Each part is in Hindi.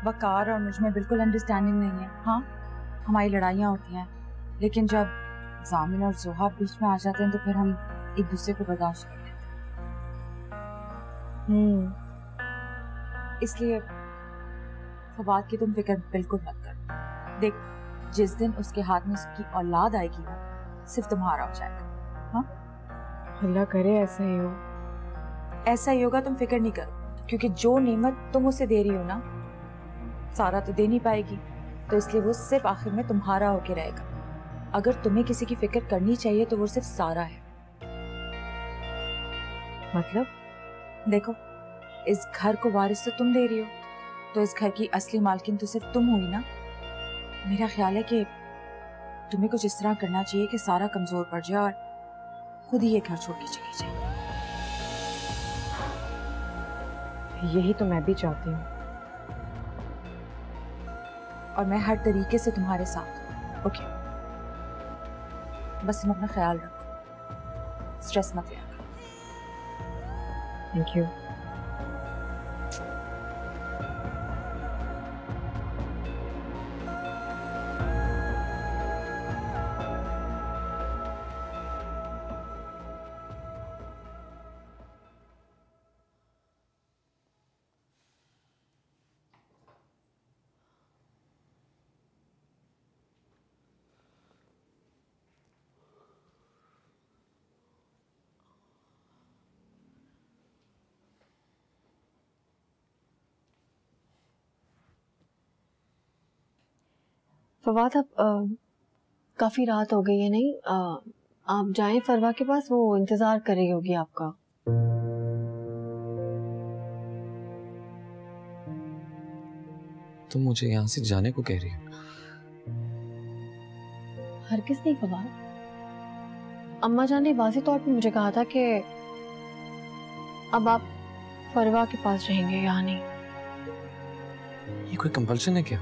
वकार और मुझ में बिल्कुल अंडरस्टैंडिंग नहीं है। हाँ, हमारी लड़ाइयाँ होती हैं, लेकिन जब जामिन और जोहा बीच में आ जाते हैं तो फिर हम एक दूसरे को बर्दाश्त कर लेते हैं। इसलिए फवाद की तुम फिक्र बिल्कुल मत कर। देख, जिस दिन उसके हाथ में उसकी औलाद आएगी ना, सिर्फ तुम्हारा हो जाएगा। हाँ, अल्लाह करे ऐसा ही हो। ऐसा ही होगा, तुम फिक्र नहीं करो, क्योंकि जो नेमत तुम उसे दे रही हो ना, सारा तो दे नहीं पाएगी, तो इसलिए वो सिर्फ आखिर में तुम्हारा होके रहेगा। अगर तुम्हें किसी की फिक्र करनी चाहिए तो वो सिर्फ सारा है। मतलब? देखो, इस घर को वारिस तो तुम दे रही हो, तो इस घर की असली मालकिन तो सिर्फ तुम हुई ना। मेरा ख्याल है कि तुम्हें कुछ इस तरह करना चाहिए कि सारा कमजोर पड़ जाए और खुद ही ये घर छोड़ के चली जाए। यही तो मैं भी चाहती हूँ, और मैं हर तरीके से तुम्हारे साथ हूँ। ओके, बस तुम अपना ख्याल रखो, स्ट्रेस मत लिया करो। Thank you. फवाद, अब काफी रात हो गई है, नहीं आप जाएं फरवा के पास, वो इंतजार कर रही होगी आपका। तुम मुझे यहाँ से जाने को कह रही हो? हरगिज़ नहीं फवाद, अम्मा जान ने वाज़ेह तौर पे मुझे कहा था कि अब आप फरवा के पास रहेंगे, यहाँ नहीं। ये कोई कंपल्शन है क्या?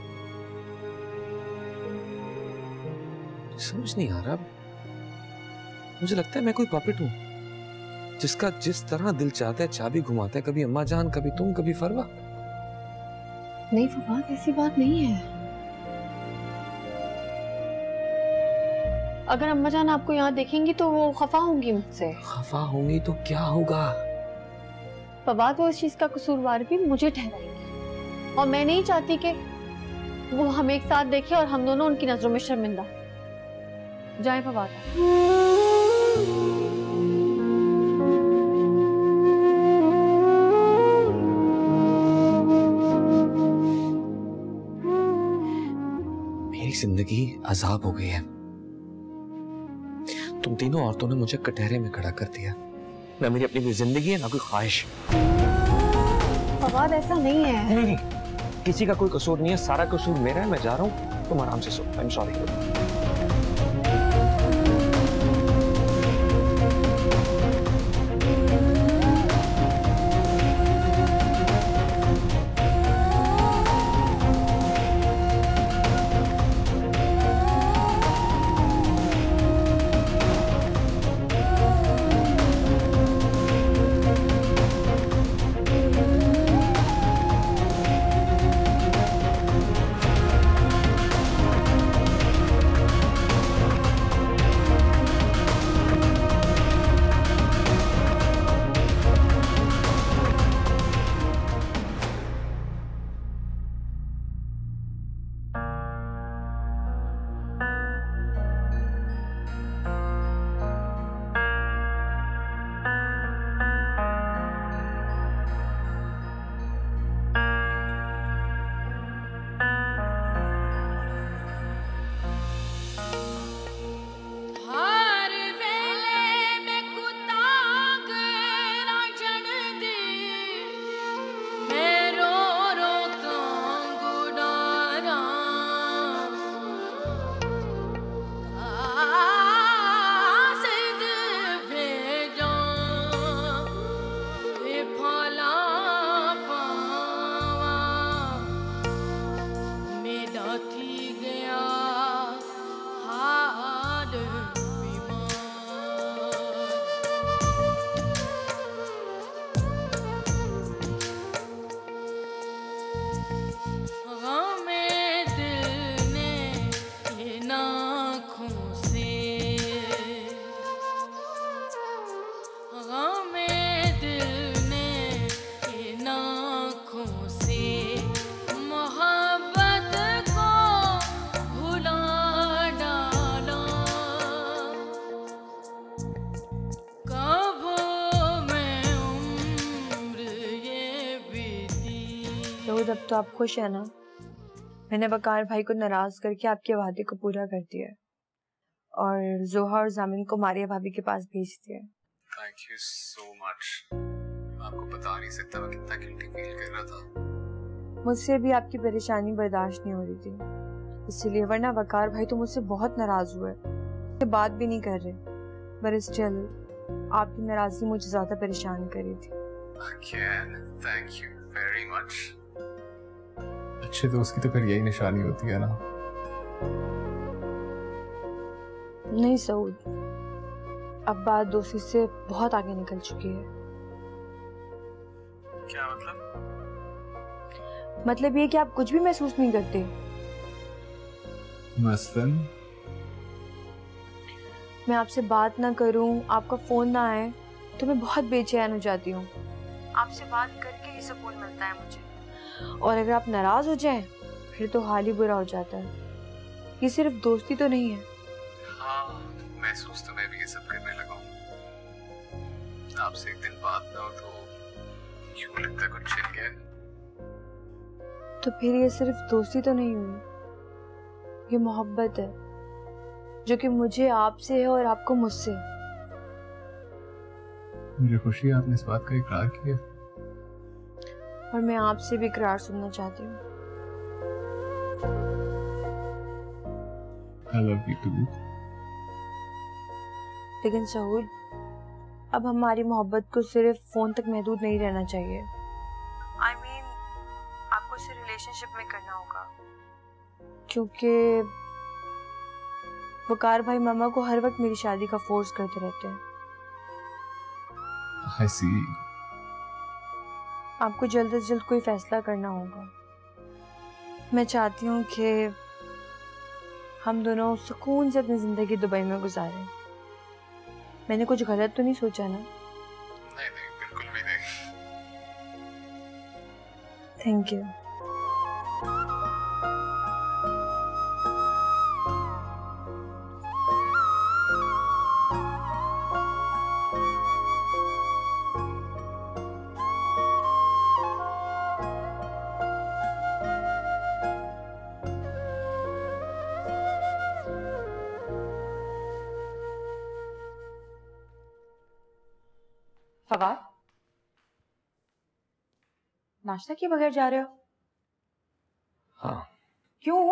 समझ नहीं आ रहा। मुझे लगता है मैं कोई पपेट हूँ जिसका जिस तरह दिल चाहता है चाबी घुमाता है, कभी अम्मा जान, कभी तुम, कभी फरवा। नहीं फवाद, ऐसी बात नहीं है। अगर अम्मा जान आपको यहाँ देखेंगी तो वो खफा होंगी मुझसे। खफा होंगी तो क्या होगा? फवाद, वो इस चीज का कसूरवार भी मुझे ठहराएंगी, और मैं नहीं चाहती कि वो हम एक साथ देखें और हम दोनों उनकी नजरों में शर्मिंदा। जाए फवाद। मेरी जिंदगी अजाब हो गई है। तुम तीनों औरतों ने मुझे कटहरे में खड़ा कर दिया। ना मेरी अपनी कोई जिंदगी है, ना कोई ख्वाहिश। फवाद, ऐसा नहीं है। नहीं, किसी का कोई कसूर नहीं है, सारा कसूर मेरा है। मैं जा रहा हूँ, तुम आराम से सो। I am sorry. सऊद, अब तो आप खुश हैं ना? मैंने वकार भाई को नाराज करके आपके वादे को पूरा कर दिया है और जोहा और जामिन को मारिया भाभी के पास भेज दिया। Thank you so much. आपको बता नहीं सकता मैं कितना गिल्टी फील कर रहा था। मुझसे भी आपकी परेशानी बर्दाश्त नहीं हो रही थी, इसीलिए, वरना वकार भाई तो मुझसे बहुत नाराज हुए, मुझसे बात भी नहीं कर रहे, पर स्टिल आपकी नाराजगी मुझे ज्यादा परेशान कर रही थी। Again, thank you very much. अच्छे दोस्त की तो फिर यही निशानी होती है ना। नहीं सऊद, अब बात दोस्ती से बहुत आगे निकल चुकी है। क्या मतलब? मतलब ये कि आप कुछ भी महसूस नहीं करते। मसलन? मैं आपसे बात ना करूं, आपका फोन ना आए तो मैं बहुत बेचैन हो जाती हूँ। आपसे बात करके ही सुकून मिलता है मुझे, और अगर आप नाराज हो जाएं फिर तो हाल ही बुरा हो जाता है। ये सिर्फ दोस्ती तो नहीं है। हाँ, महसूस तो मैं भी ये सब करने लगा हूँ। आपसे एक दिन बात ना हो तो यूं लगता है कुछ छिल गया। तो फिर ये सिर्फ दोस्ती तो नहीं हुई, ये मोहब्बत है, जो कि मुझे आपसे है और आपको मुझसे। मुझे खुशी है आपने इस बात का इकरार किया, और मैं आपसे भी इकरार सुनना चाहती हूँ। I love you too. लेकिन सहूल, अब हमारी मोहब्बत को सिर्फ फोन तक महदूद नहीं रहना चाहिए। I mean, आपको इसे रिलेशनशिप में करना होगा, क्योंकि वकार भाई मामा को हर वक्त मेरी शादी का फोर्स करते रहते हैं। I see. आपको जल्द से जल्द कोई फैसला करना होगा। मैं चाहती हूँ कि हम दोनों सुकून से अपनी जिंदगी दुबई में गुजारें। मैंने कुछ गलत तो नहीं सोचा ना? नहीं नहीं, बिल्कुल भी नहीं। Thank you. फवाद, नाश्ता किए बगैर जा रहे हो? हाँ, क्यों?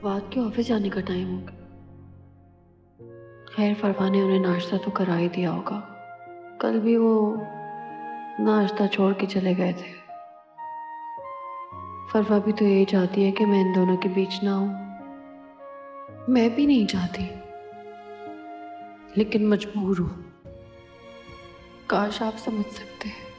बात के ऑफिस जाने का टाइम हो गया। खैर फरवा ने उन्हें नाश्ता तो करा ही दिया होगा, कल भी वो नाश्ता छोड़ के चले गए थे। फरवा भी तो यही चाहती है कि मैं इन दोनों के बीच ना हूं। मैं भी नहीं चाहती, लेकिन मजबूर हूं। काश आप समझ सकते हैं।